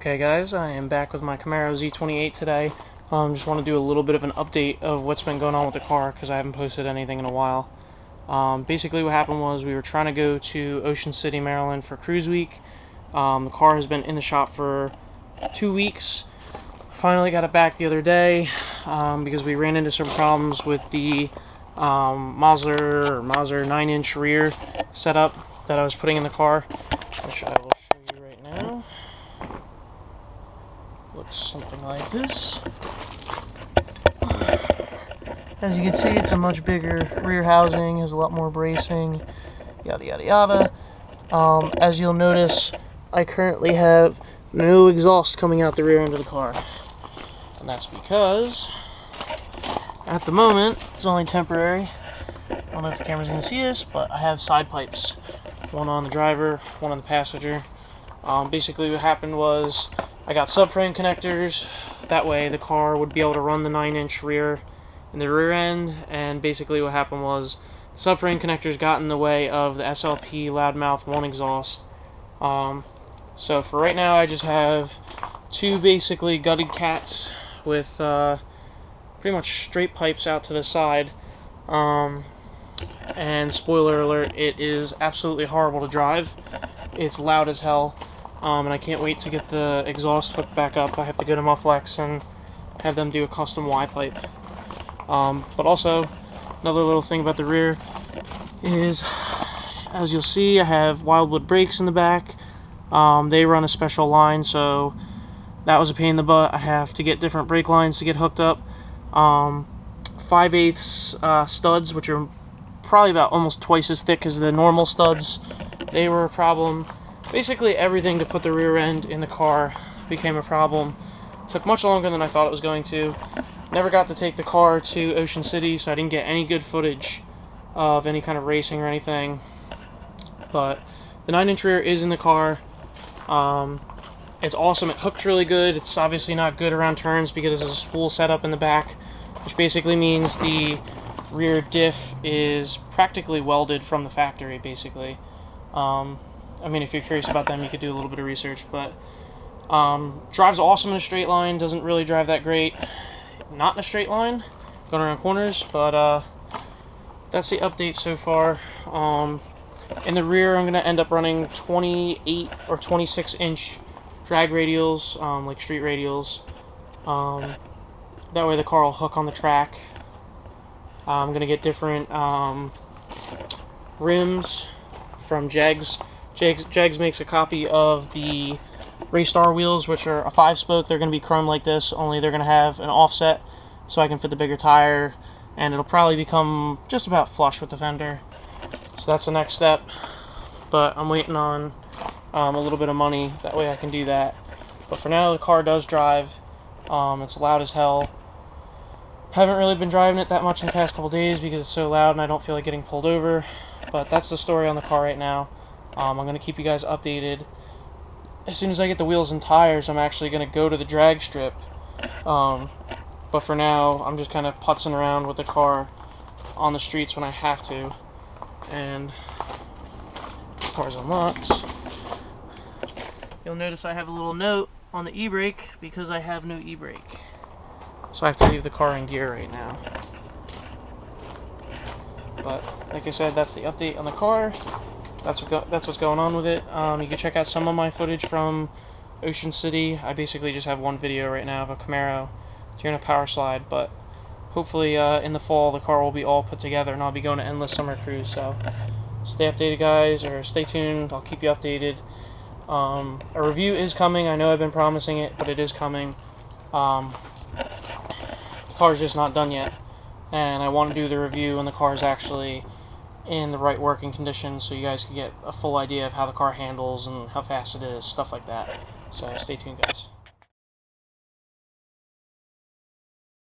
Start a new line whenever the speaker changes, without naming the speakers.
Okay guys, I am back with my Camaro Z28 today. Just want to do a little bit of an update of what's been going on with the car because I haven't posted anything in a while. Basically what happened was we were trying to go to Ocean City, Maryland for cruise week. The car has been in the shop for 2 weeks. Finally got it back the other day because we ran into some problems with the Mazda 9-inch rear setup that I was putting in the car, which I will show you right now. Looks something like this. As you can see, it's a much bigger rear housing, has a lot more bracing, yada yada yada. As you'll notice, I currently have no exhaust coming out the rear end of the car. And that's because, at the moment, it's only temporary. I don't know if the camera's going to see this, but I have side pipes. One on the driver, one on the passenger. Basically what happened was, I got subframe connectors. That way the car would be able to run the 9-inch rear in the rear end. And basically what happened was, subframe connectors got in the way of the SLP loudmouth 1 exhaust. So for right now I just have two basically gutted cats with pretty much straight pipes out to the side. And spoiler alert, it is absolutely horrible to drive. It's loud as hell. And I can't wait to get the exhaust hooked back up. I have to go to Mufflex and have them do a custom Y pipe. But also, another little thing about the rear is, as you'll see, I have Wildwood brakes in the back. They run a special line, so that was a pain in the butt. I have to get different brake lines to get hooked up. 5/8 studs, which are probably about almost twice as thick as the normal studs. They were a problem. Basically everything to put the rear end in the car became a problem. Took much longer than I thought it was going to. Never got to take the car to Ocean City, so I didn't get any good footage of any kind of racing or anything. But the 9-inch rear is in the car. It's awesome. It hooked really good. It's obviously not good around turns because there's a spool setup in the back, which basically means the rear diff is practically welded from the factory, basically. I mean, if you're curious about them, you could do a little bit of research, but drives awesome in a straight line, doesn't really drive that great not in a straight line, going around corners, but that's the update so far. In the rear, I'm going to end up running 28 or 26-inch drag radials, like street radials. That way the car will hook on the track. I'm going to get different rims from Jegs. Jegs makes a copy of the Raystar wheels, which are a 5-spoke. They're going to be chrome like this, only they're going to have an offset so I can fit the bigger tire, and it'll probably become just about flush with the fender. So that's the next step, but I'm waiting on a little bit of money, that way I can do that. But for now, the car does drive. It's loud as hell. Haven't really been driving it that much in the past couple days because it's so loud and I don't feel like getting pulled over. But that's the story on the car right now. I'm going to keep you guys updated. As soon as I get the wheels and tires, I'm actually going to go to the drag strip. But for now, I'm just kind of putzing around with the car on the streets when I have to. And the car's unlocked. You'll notice I have a little note on the e-brake because I have no e-brake. So I have to leave the car in gear right now. But like I said, that's the update on the car. That's what's going on with it. You can check out some of my footage from Ocean City. I basically just have one video right now of a Camaro doing a power slide, but hopefully in the fall the car will be all put together and I'll be going to Endless Summer Cruise. So stay updated, guys, or stay tuned. I'll keep you updated. A review is coming. I know I've been promising it, but it is coming. The car's just not done yet, and I want to do the review when the car is actually in the right working conditions so you guys can get a full idea of how the car handles and how fast it is, stuff like that. So stay tuned, guys.